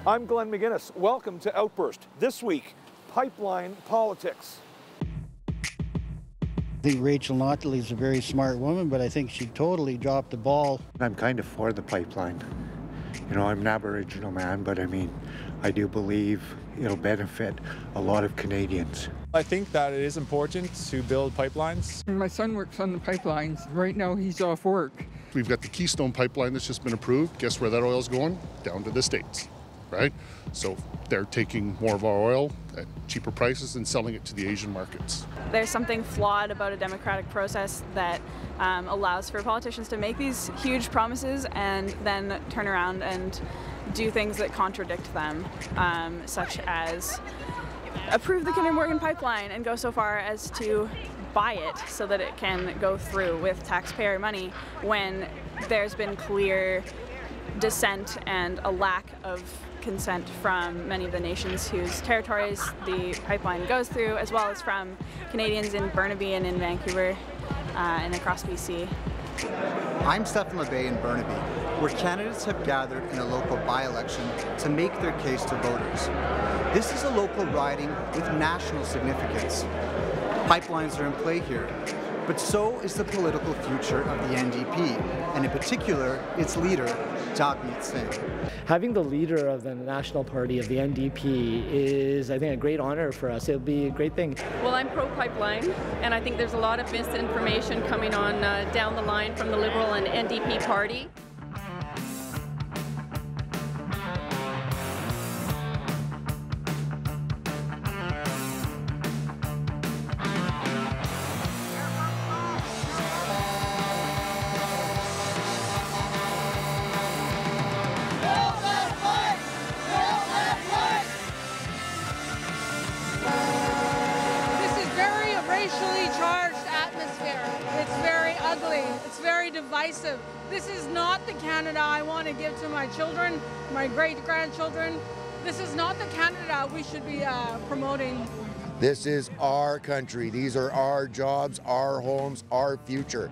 I'm Glenn McGinnis. Welcome to Outburst. This week, pipeline politics. I think Rachel Notley is a very smart woman, but I think she totally dropped the ball. I'm kind of for the pipeline. You know, I'm an Aboriginal man, but I mean, I do believe it'll benefit a lot of Canadians. I think that it is important to build pipelines. My son works on the pipelines. Right now he's off work. We've got the Keystone pipeline that's just been approved. Guess where that oil's going? Down to the States, right? So they're taking more of our oil at cheaper prices and selling it to the Asian markets. There's something flawed about a democratic process that allows for politicians to make these huge promises and then turn around and do things that contradict them, such as approve the Kinder Morgan pipeline and go so far as to buy it so that it can go through with taxpayer money when there's been clear dissent and a lack of consent from many of the nations whose territories the pipeline goes through, as well as from Canadians in Burnaby and in Vancouver and across BC. I'm Stephen LeBay in Burnaby, where candidates have gathered in a local by-election to make their case to voters. This is a local riding with national significance. Pipelines are in play here, but so is the political future of the NDP, and in particular, its leader, Jagmeet Singh. Having the leader of the national party of the NDP is, I think, a great honor for us. It'll be a great thing. Well, I'm pro-pipeline, and I think there's a lot of misinformation coming on down the line from the Liberal and NDP party. It's very divisive. This is not the Canada I want to give to my children, my great-grandchildren. This is not the Canada we should be promoting. This is our country. These are our jobs, our homes, our future.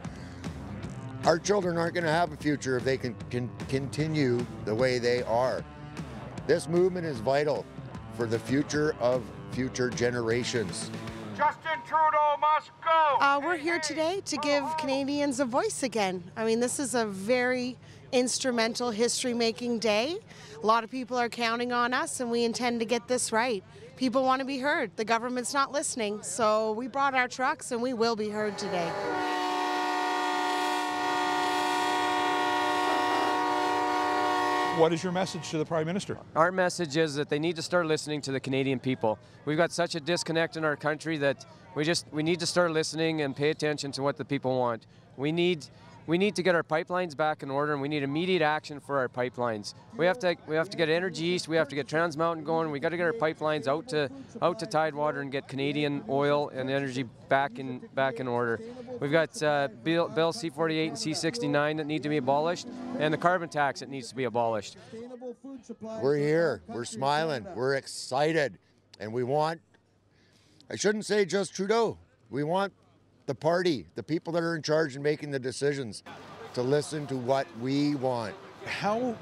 Our children aren't going to have a future if they can continue the way they are. This movement is vital for the future of future generations. Justin Trudeau must go! We're here today to give Canadians a voice again. I mean, this is a very instrumental, history-making day. A lot of people are counting on us, and we intend to get this right. People want to be heard. The government's not listening, so we brought our trucks, and we will be heard today. What is your message to the Prime Minister? Our message is that they need to start listening to the Canadian people. We've got such a disconnect in our country that we need to start listening and pay attention to what the people want. We need to get our pipelines back in order, and we need immediate action for our pipelines. We have to get Energy East, we have to get Trans Mountain going. We got to get our pipelines out to Tidewater and get Canadian oil and energy back in order. We've got Bill C-48 and C-69 that need to be abolished, and the carbon tax that needs to be abolished. We're here, we're smiling, we're excited, and we want, I shouldn't say just Trudeau, we want the party, the people that are in charge and making the decisions, to listen to what we want. How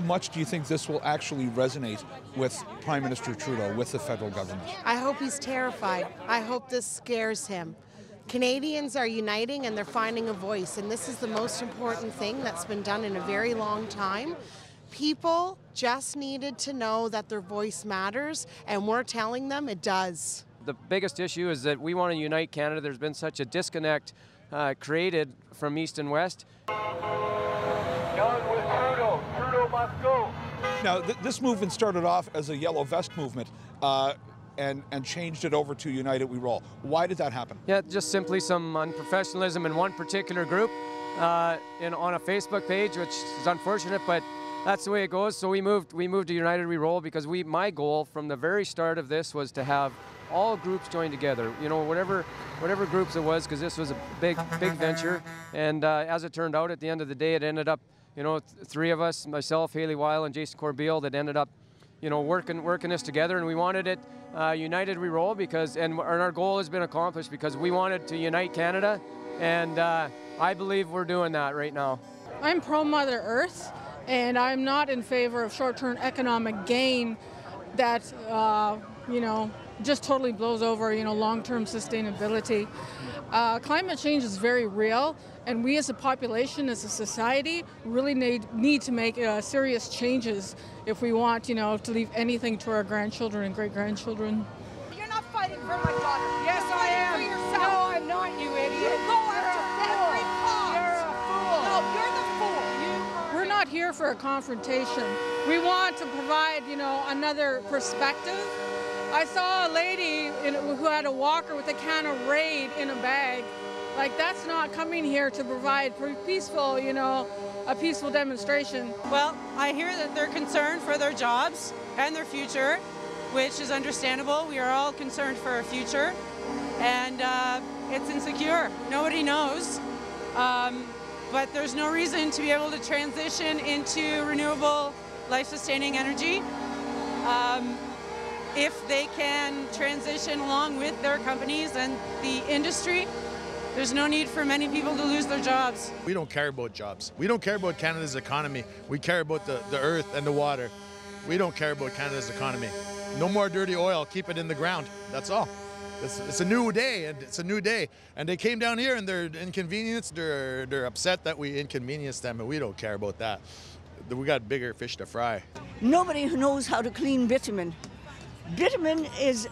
much do you think this will actually resonate with Prime Minister Trudeau, with the federal government? I hope he's terrified. I hope this scares him. Canadians are uniting and they're finding a voice, and this is the most important thing that's been done in a very long time. People just needed to know that their voice matters, and we're telling them it does. The biggest issue is that we want to unite Canada. There's been such a disconnect created from East and West. Done with Trudeau. Trudeau must go. Now, this movement started off as a Yellow Vest movement and changed it over to United We Roll. Why did that happen? Yeah, just simply some unprofessionalism in one particular group on a Facebook page, which is unfortunate, but that's the way it goes. So we moved to United We Roll because my goal from the very start of this was to have all groups join together, you know, whatever groups it was, because this was a big venture. And as it turned out, at the end of the day, it ended up you know, three of us, myself, Haley Weil, and Jason Corbeil, that ended up, you know, working this together, and we wanted it united we roll because, and our goal has been accomplished because we wanted to unite Canada, and I believe we're doing that right now. I'm pro-Mother Earth, and I'm not in favor of short-term economic gain that, you know, just totally blows over, you know, long-term sustainability. Climate change is very real, and we as a population, as a society, really need to make serious changes if we want, you know, to leave anything to our grandchildren and great-grandchildren. You're not fighting for my daughter. Yes, I am. For yourself. No, I'm not, you idiot. You go after every cause. You're a fool. No, you're the fool. We're not here for a confrontation. We want to provide, you know, another perspective. I saw a lady who had a walker with a can of Raid in a bag. Like, that's not coming here to provide peaceful, you know, a peaceful demonstration. Well, I hear that they're concerned for their jobs and their future, which is understandable. We are all concerned for our future, and it's insecure. Nobody knows, but there's no reason to be able to transition into renewable, life-sustaining energy. If they can transition along with their companies and the industry, there's no need for many people to lose their jobs. We don't care about jobs. We don't care about Canada's economy. We care about the earth and the water. We don't care about Canada's economy. No more dirty oil. Keep it in the ground. That's all. It's a new day, and it's a new day. And they came down here and they're inconvenienced. They're upset that we inconvenienced them, and we don't care about that. We got bigger fish to fry. Nobody knows how to clean bitumen. Bitumen is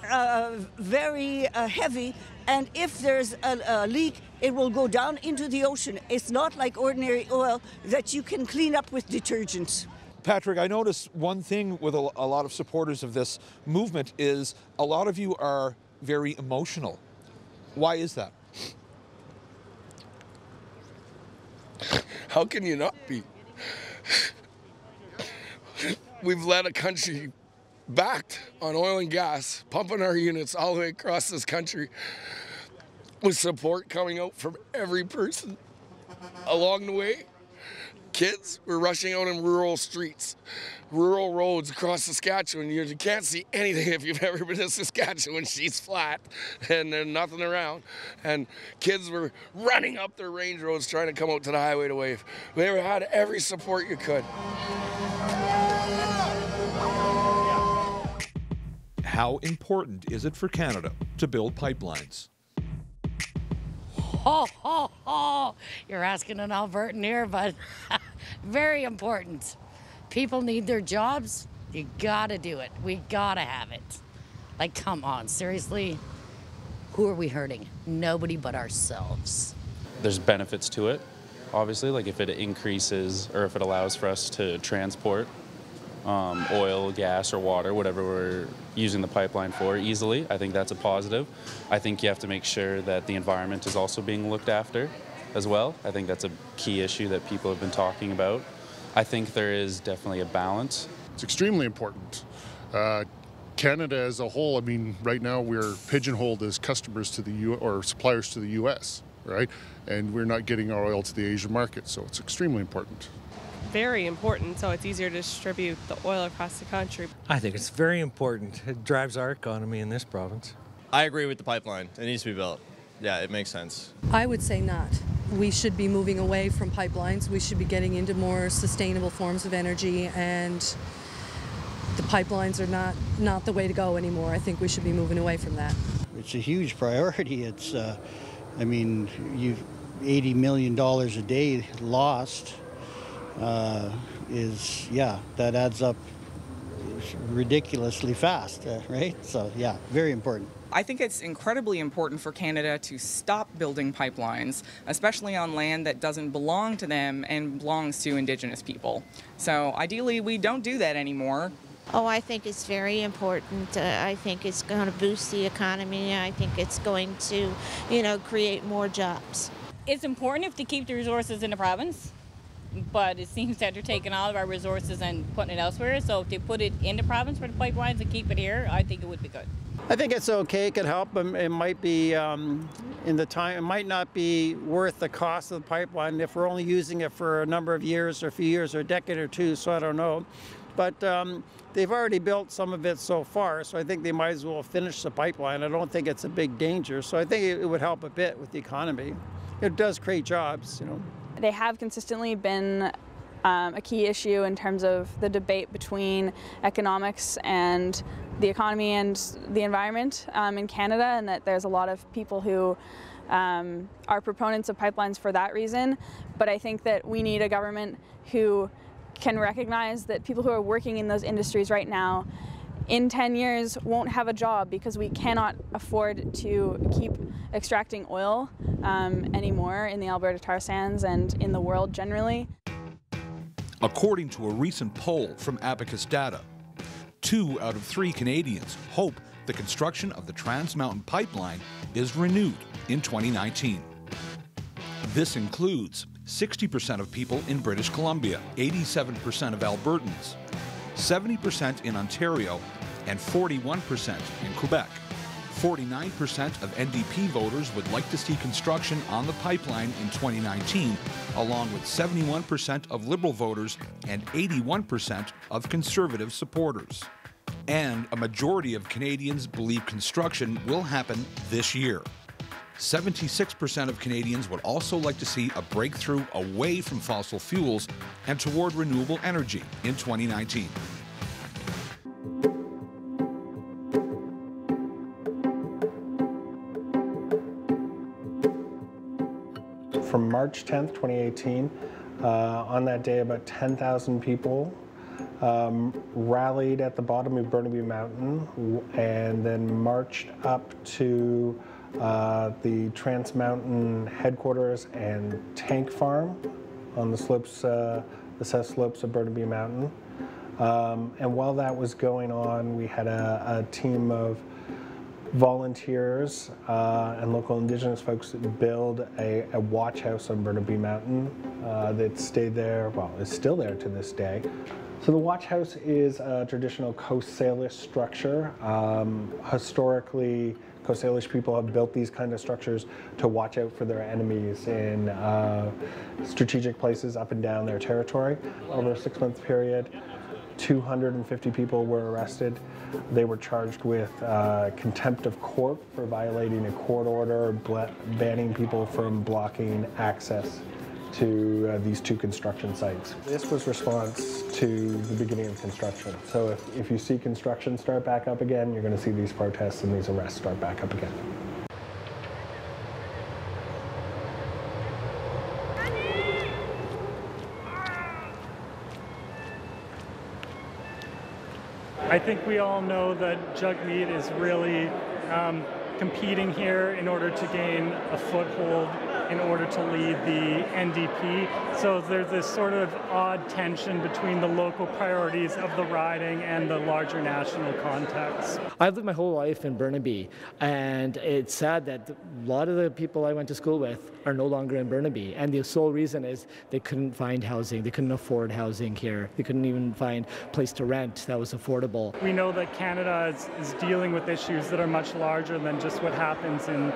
very heavy, and if there's a leak, it will go down into the ocean. It's not like ordinary oil that you can clean up with detergents. Patrick, I noticed one thing with a lot of supporters of this movement is a lot of you are very emotional. Why is that? How can you not be? We've led a country backed on oil and gas, pumping our units all the way across this country with support coming out from every person along the way. Kids were rushing out in rural streets, rural roads across Saskatchewan. You can't see anything if you've ever been to Saskatchewan. She's flat and there's nothing around. And kids were running up their range roads trying to come out to the highway to wave. We had every support you could. How important is it for Canada to build pipelines? Ho, ho, ho. You're asking an Albertan here, but very important. People need their jobs. You gotta do it. We gotta have it. Like, come on, seriously? Who are we hurting? Nobody but ourselves. There's benefits to it, obviously, like if it increases or if it allows for us to transport oil, gas, or water, whatever we're using the pipeline for easily. I think that's a positive. I think you have to make sure that the environment is also being looked after as well. I think that's a key issue that people have been talking about. I think there is definitely a balance. It's extremely important. Canada as a whole, I mean, right now we're pigeonholed as customers to the or suppliers to the U.S., right? And we're not getting our oil to the Asian market, so it's extremely important. Very important, so it's easier to distribute the oil across the country. I think it's very important. It drives our economy in this province. I agree with the pipeline. It needs to be built. Yeah, it makes sense. I would say not. We should be moving away from pipelines. We should be getting into more sustainable forms of energy, and the pipelines are not the way to go anymore. I think we should be moving away from that. It's a huge priority. It's, I mean, you've $80 million a day lost. That adds up ridiculously fast, right? So yeah, very important. I think it's incredibly important for Canada to stop building pipelines, especially on land that doesn't belong to them and belongs to Indigenous people. So ideally, we don't do that anymore. Oh, I think it's very important. I think it's going to boost the economy. I think it's going to, create more jobs. It's important to keep the resources in the province, but it seems that they're taking all of our resources and putting it elsewhere. So if they put it in the province for the pipelines and keep it here, I think it would be good. I think it's okay. It could help. It might be in the time. It might not be worth the cost of the pipeline if we're only using it for a number of years, or a few years, or a decade or two. So I don't know. But they've already built some of it so far. So I think they might as well finish the pipeline. I don't think it's a big danger. So I think it would help a bit with the economy. It does create jobs, you know. They have consistently been a key issue in terms of the debate between economics and the economy and the environment in Canada, and that there's a lot of people who are proponents of pipelines for that reason. But I think that we need a government who can recognize that people who are working in those industries right now in 10 years won't have a job because we cannot afford to keep extracting oil anymore in the Alberta tar sands and in the world generally. According to a recent poll from Abacus Data, 2 out of 3 Canadians hope the construction of the Trans Mountain Pipeline is renewed in 2019. This includes 60% of people in British Columbia, 87% of Albertans, 70% in Ontario, and 41% in Quebec. 49% of NDP voters would like to see construction on the pipeline in 2019, along with 71% of Liberal voters and 81% of Conservative supporters. And a majority of Canadians believe construction will happen this year. 76% of Canadians would also like to see a breakthrough away from fossil fuels and toward renewable energy in 2019. From March 10th, 2018, on that day about 10,000 people rallied at the bottom of Burnaby Mountain and then marched up to the Trans Mountain headquarters and tank farm on the slopes, the south slopes of Burnaby Mountain. And while that was going on, we had a team of volunteers and local Indigenous folks build a watch house on Burnaby Mountain that stayed there, well, is still there to this day. So the watch house is a traditional Coast Salish structure. Historically, Coast Salish people have built these kind of structures to watch out for their enemies in strategic places up and down their territory. Over a 6-month period, 250 people were arrested. They were charged with contempt of court for violating a court order, banning people from blocking access to these 2 construction sites. This was response to the beginning of construction. So if you see construction start back up again, you're going to see these protests and these arrests start back up again. I think we all know that Jagmeet is really competing here in order to gain a foothold, in order to lead the NDP. So there's this sort of odd tension between the local priorities of the riding and the larger national context. I've lived my whole life in Burnaby, and it's sad that a lot of the people I went to school with are no longer in Burnaby, and the sole reason is they couldn't find housing, they couldn't afford housing here, they couldn't even find a place to rent that was affordable. We know that Canada is dealing with issues that are much larger than just what happens in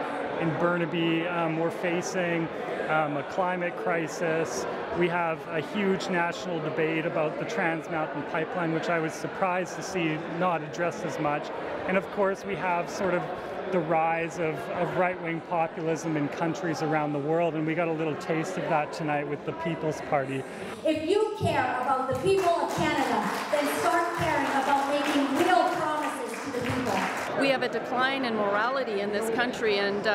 Burnaby. We're facing a climate crisis. We have a huge national debate about the Trans Mountain Pipeline, which I was surprised to see not addressed as much. And of course, we have sort of the rise of right-wing populism in countries around the world, and we got a little taste of that tonight with the People's Party. If you care about the people of Canada, then start caring about making real promises to the people. We have a decline in morality in this country, and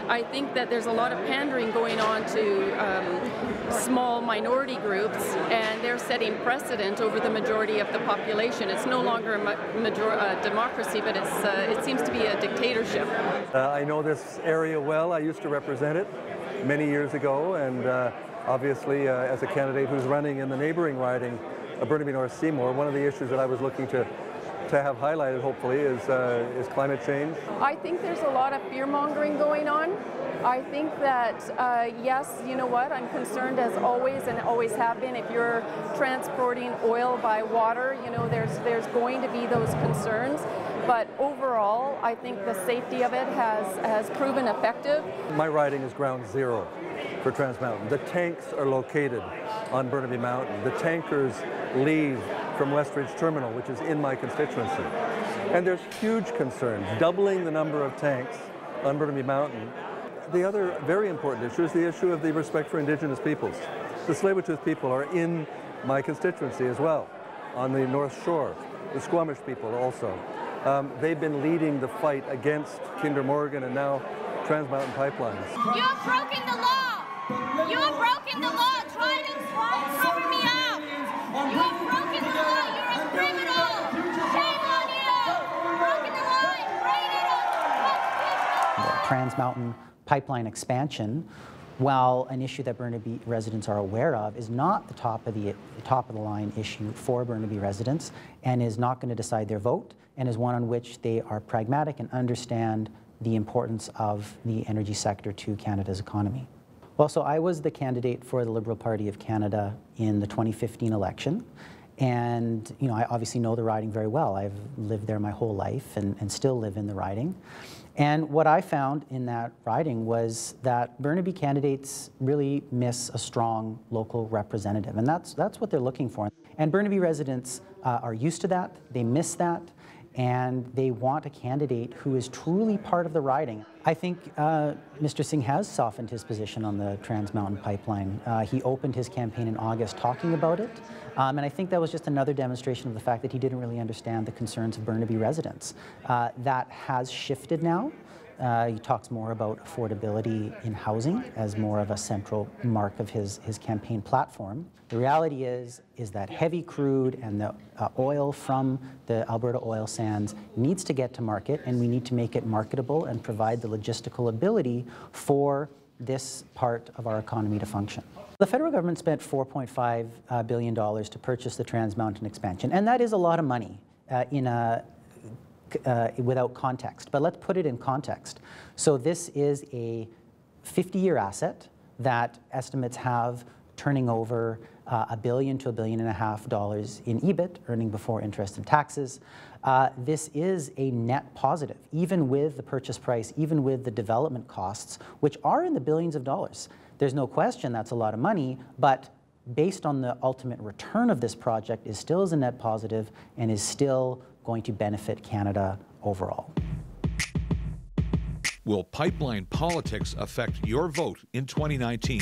I think that there's a lot of pandering going on to small minority groups, and they're setting precedent over the majority of the population. It's no longer a democracy, but it seems to be a dictatorship. I know this area well. I used to represent it many years ago, and obviously as a candidate who's running in the neighboring riding, Burnaby North Seymour, one of the issues that I was looking to have highlighted, hopefully, is climate change. I think there's a lot of fear-mongering going on. I think that, yes, you know what, I'm concerned as always and always have been. If you're transporting oil by water, you know, there's going to be those concerns. But overall, I think the safety of it has proven effective. My riding is ground zero for Trans Mountain. The tanks are located on Burnaby Mountain. The tankers leave from Westridge Terminal, which is in my constituency. And there's huge concerns, doubling the number of tanks on Burnaby Mountain. The other very important issue is the issue of the respect for Indigenous peoples. The Tsleil-Waututh people are in my constituency as well, on the North Shore. The Squamish people also. They've been leading the fight against Kinder Morgan and now Trans Mountain pipelines. You have broken the law! You have broken the law! Try to cover me up! You have broken the law! You're a criminal! Shame on you! You've broken the law and break it up! The Trans Mountain pipeline expansion, while an issue that Burnaby residents are aware of, is not the top of the line issue for Burnaby residents, and is not going to decide their vote, and is one on which they are pragmatic and understand the importance of the energy sector to Canada's economy. Well, so I was the candidate for the Liberal Party of Canada in the 2015 election, and you know, I obviously know the riding very well. I've lived there my whole life and still live in the riding. And what I found in that riding was that Burnaby candidates really miss a strong local representative, and that's what they're looking for. And Burnaby residents are used to that, they miss that, and they want a candidate who is truly part of the riding. I think Mr. Singh has softened his position on the Trans Mountain pipeline. He opened his campaign in August talking about it, and I think that was just another demonstration of the fact that he didn't really understand the concerns of Burnaby residents. That has shifted now. He talks more about affordability in housing as more of a central mark of his campaign platform. The reality is that heavy crude and the oil from the Alberta oil sands needs to get to market, and we need to make it marketable and provide the logistical ability for this part of our economy to function. The federal government spent $4.5 billion to purchase the Trans Mountain expansion, and that is a lot of money without context, but let's put it in context. So this is a 50-year asset that estimates have turning over $1 billion to $1.5 billion in EBIT, earning before interest and taxes. This is a net positive, even with the purchase price, even with the development costs, which are in the billions of dollars. There's no question that's a lot of money, but based on the ultimate return of this project, is still is a net positive and is still going to benefit Canada overall. Will pipeline politics affect your vote in 2019?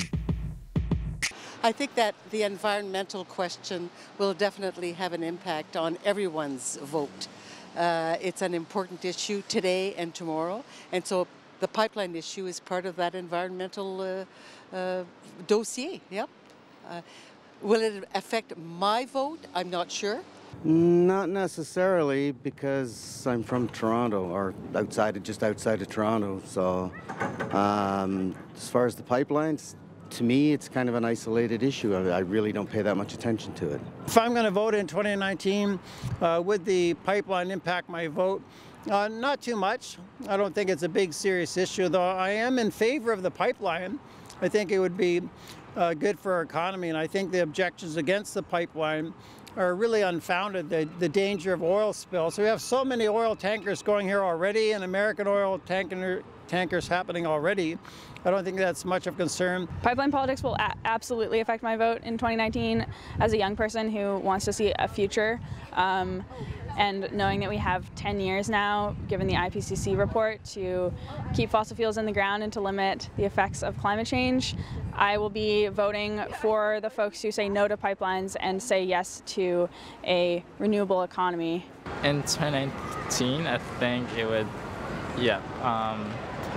I think that the environmental question will definitely have an impact on everyone's vote. It's an important issue today and tomorrow, and so the pipeline issue is part of that environmental dossier. Yep. Will it affect my vote? I'm not sure. Not necessarily, because I'm from Toronto, or just outside of Toronto. So as far as the pipelines, to me, it's kind of an isolated issue. I really don't pay that much attention to it. If I'm going to vote in 2019, would the pipeline impact my vote? Not too much. I don't think it's a big, serious issue, though I am in favor of the pipeline. I think it would be good for our economy, and I think the objections against the pipeline are really unfounded, the danger of oil spill. So we have so many oil tankers going here already, and American oil tankers happening already. I don't think that's much of a concern. Pipeline politics will absolutely affect my vote in 2019 as a young person who wants to see a future. And knowing that we have 10 years now, given the IPCC report, to keep fossil fuels in the ground and to limit the effects of climate change, I will be voting for the folks who say no to pipelines and say yes to a renewable economy. In 2019, I think it would,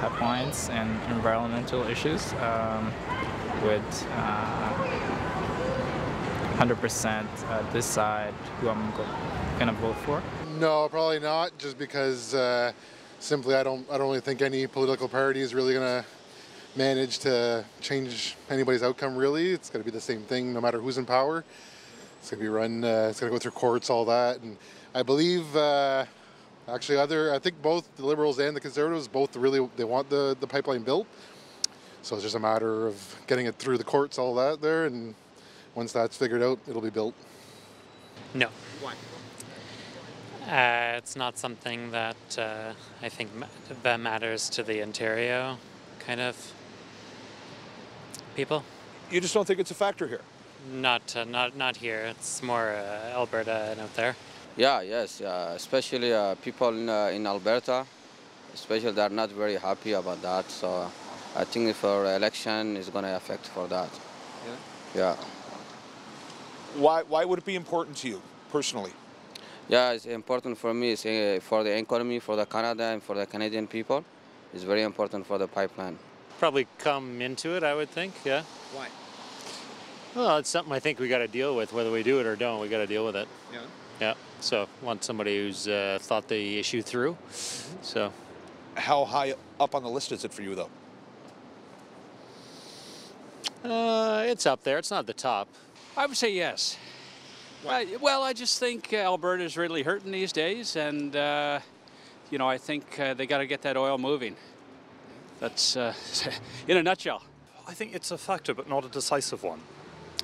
pipelines and environmental issues would 100% decide who I'm gonna vote for. No, probably not, just because simply I don't really think any political party is really gonna manage to change anybody's outcome, really. It's gonna be the same thing no matter who's in power. It's going to be run, it's going to go through courts, all that. And I believe, actually, I think both the Liberals and the Conservatives, both really, they want the pipeline built. So it's just a matter of getting it through the courts, all that there. And once that's figured out, it'll be built. No. Why? It's not something that I think that matters to the Ontario kind of people. You just don't think it's a factor here? Not here. It's more Alberta and out there. Yes, especially people in Alberta, especially they're not very happy about that. So I think if our election is going to affect for that. Yeah. Why would it be important to you personally? Yeah, it's important for me. It's for the economy, for the Canada, and for the Canadian people. It's very important for the pipeline. Probably come into it, I would think. Yeah. Why? Well, it's something I think we got to deal with, whether we do it or don't. We got to deal with it. Yeah. Yeah. So, want somebody who's thought the issue through. So, how high up on the list is it for you, though? It's up there. It's not the top. I would say yes. Well, I just think Alberta is really hurting these days, and you know, I think they got to get that oil moving. That's in a nutshell. I think it's a factor, but not a decisive one.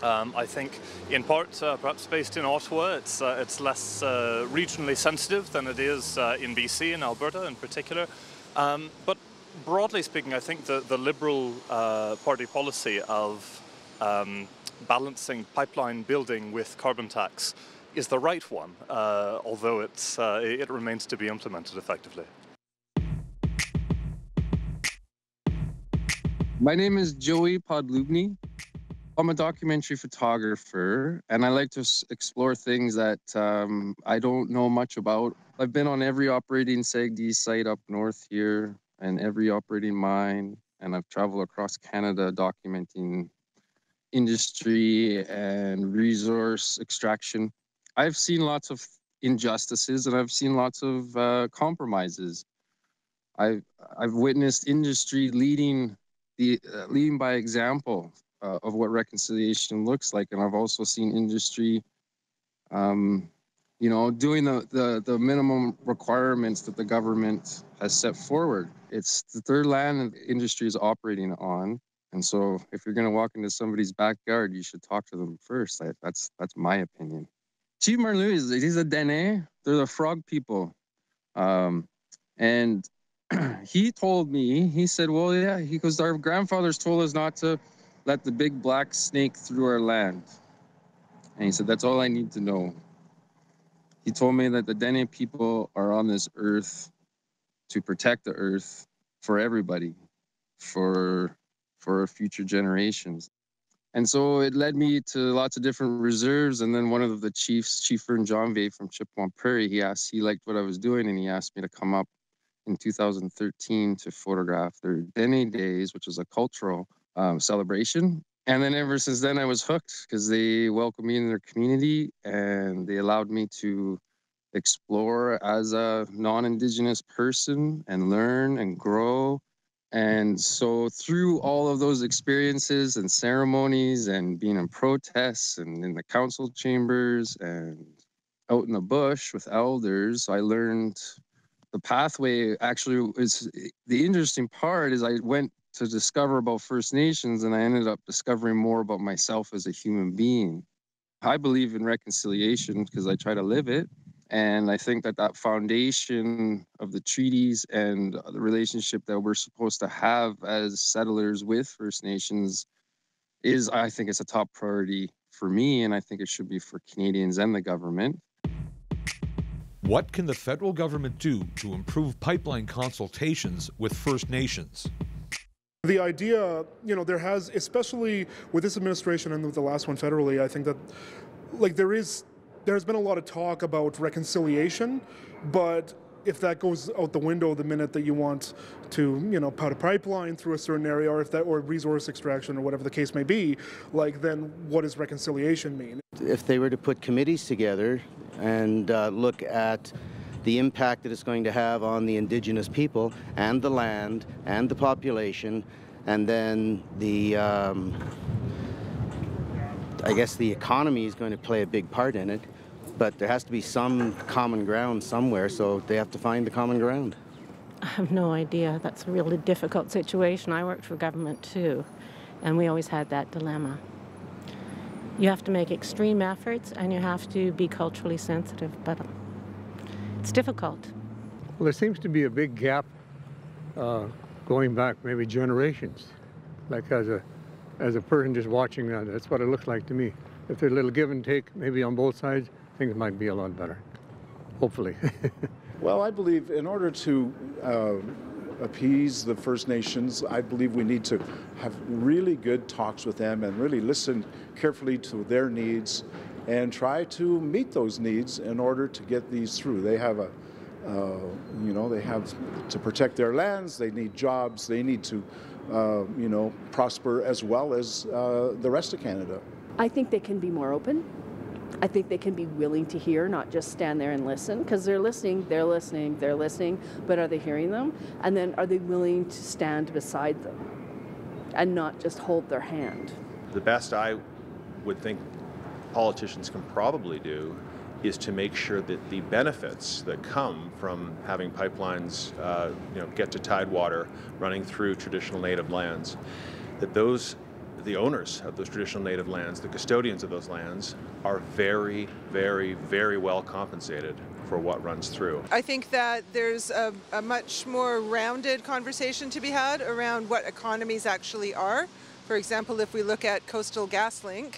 I think, in part, perhaps based in Ottawa, it's less regionally sensitive than it is in BC and Alberta in particular. But broadly speaking, I think the Liberal Party policy of balancing pipeline building with carbon tax is the right one, although it remains to be implemented effectively. My name is Joey Podlow. I'm a documentary photographer, and I like to explore things that I don't know much about. I've been on every operating SAGD site up north here and every operating mine, and I've traveled across Canada documenting industry and resource extraction. I've seen lots of injustices, and I've seen lots of compromises. I've witnessed industry leading by example of what reconciliation looks like, and I've also seen industry, you know, doing the minimum requirements that the government has set forward. It's their land the industry is operating on, and so if you're going to walk into somebody's backyard, you should talk to them first. That's my opinion. Chief Marlou, he's a Dene. They're the frog people, and he told me, he said, well, yeah, he goes, our grandfathers told us not to let the big black snake through our land. And he said, that's all I need to know. He told me that the Dene people are on this earth to protect the earth for everybody, for future generations. And so it led me to lots of different reserves. And then one of the chiefs, Chief Vern Jonve from Chippewa Prairie, he liked what I was doing, and he asked me to come up in 2013 to photograph their Dene Days, which is a cultural celebration. And then ever since then, I was hooked because they welcomed me in their community and they allowed me to explore as a non-Indigenous person and learn and grow. And so through all of those experiences and ceremonies and being in protests and in the council chambers and out in the bush with elders, I learned the pathway. Actually, is the interesting part is I went to discover about First Nations, and I ended up discovering more about myself as a human being. I believe in reconciliation because I try to live it, and I think that foundation of the treaties and the relationship that we're supposed to have as settlers with First Nations is, I think it's a top priority for me, and I think it should be for Canadians and the government. What can the federal government do to improve pipeline consultations with First Nations? The idea, you know, there has, especially with this administration and with the last one federally, I think that, like, there's been a lot of talk about reconciliation, but if that goes out the window the minute that you want to, you know, put a pipeline through a certain area, or resource extraction or whatever the case may be, like, then what does reconciliation mean? If they were to put committees together and look at the impact that it's going to have on the Indigenous people and the land and the population, and then the I guess the economy is going to play a big part in it, but there has to be some common ground somewhere, so they have to find the common ground. I have no idea. That's a really difficult situation. I worked for government too, and we always had that dilemma. You have to make extreme efforts, and you have to be culturally sensitive, but it's difficult. Well, there seems to be a big gap going back maybe generations. Like as a person just watching that, that's what it looks like to me. If there's a little give and take, maybe on both sides, things might be a lot better, hopefully. Well, I believe in order to appease the First Nations, I believe we need to have really good talks with them and really listen carefully to their needs and try to meet those needs in order to get these through. They have they have to protect their lands, they need jobs, they need to, prosper as well as the rest of Canada. I think they can be more open. I think they can be willing to hear, not just stand there and listen, because they're listening, but are they hearing them? And then are they willing to stand beside them and not just hold their hand? The best I would think politicians can probably do is to make sure that the benefits that come from having pipelines get to tidewater running through traditional native lands, that the owners of those traditional native lands, the custodians of those lands, are very, very, very well compensated for what runs through. I think that there's a much more rounded conversation to be had around what economies actually are. For example, if we look at Coastal GasLink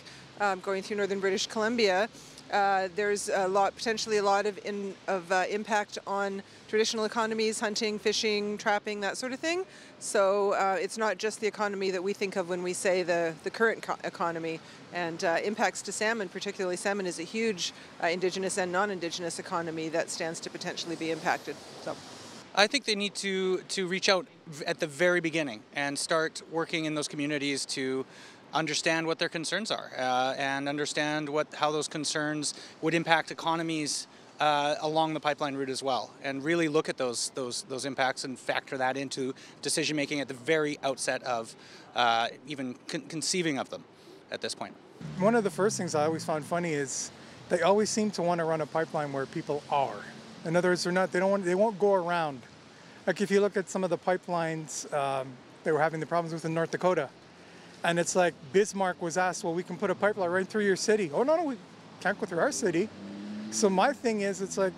going through northern British Columbia, there's potentially a lot of impact on traditional economies, hunting, fishing, trapping, that sort of thing. So it's not just the economy that we think of when we say the current economy, and impacts to salmon, particularly salmon is a huge Indigenous and non-Indigenous economy that stands to potentially be impacted. So, I think they need to reach out at the very beginning and start working in those communities to understand what their concerns are and understand how those concerns would impact economies along the pipeline route as well, and really look at those impacts and factor that into decision making at the very outset of even conceiving of them at this point. One of the first things I always found funny is they always seem to want to run a pipeline where people are. In other words, they won't go around. Like if you look at some of the pipelines they were having the problems with in North Dakota, and it's like Bismarck was asked, well, we can put a pipeline right through your city. Oh, no, we can't go through our city. So my thing is, it's like,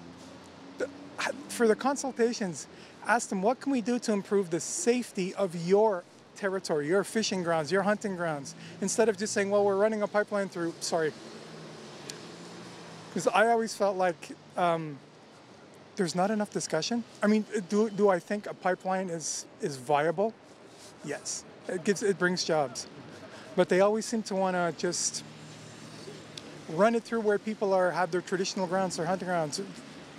for the consultations, ask them, what can we do to improve the safety of your territory, your fishing grounds, your hunting grounds, instead of just saying, well, we're running a pipeline through, sorry. Because I always felt like there's not enough discussion. I mean, do I think a pipeline is viable? Yes. It brings jobs, but they always seem to want to just run it through where people have their traditional grounds, their hunting grounds.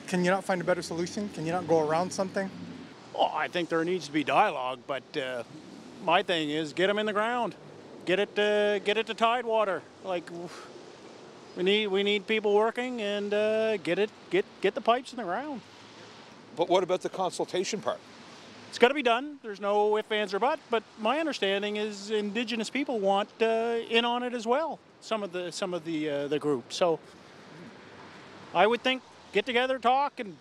Can you not find a better solution? Can you not go around something? Oh, I think there needs to be dialogue, but my thing is get them in the ground, get it to tidewater. Like we need people working and get the pipes in the ground. But what about the consultation part? It's got to be done. There's no ifs, ands, or buts. But my understanding is Indigenous people want in on it as well. Some of the groups. So I would think get together, talk, and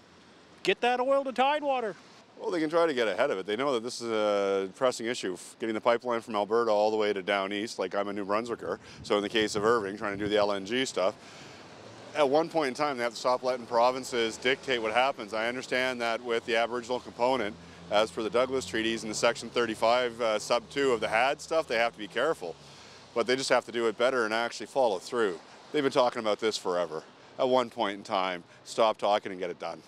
get that oil to tidewater. Well, they can try to get ahead of it. They know that this is a pressing issue, getting the pipeline from Alberta all the way to down east. Like I'm a New Brunswicker, so in the case of Irving, trying to do the LNG stuff. At one point in time, they have to stop letting provinces dictate what happens. I understand that with the Aboriginal component, as per the Douglas treaties and the Section 35 sub 2 of the HAD stuff, they have to be careful. But they just have to do it better and actually follow through. They've been talking about this forever. At one point in time, stop talking and get it done.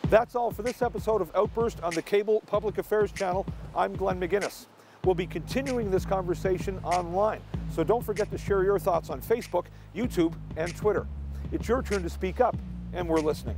That's all for this episode of Outburst on the Cable Public Affairs Channel. I'm Glenn McGuinness. We'll be continuing this conversation online, so don't forget to share your thoughts on Facebook, YouTube, and Twitter. It's your turn to speak up, and we're listening.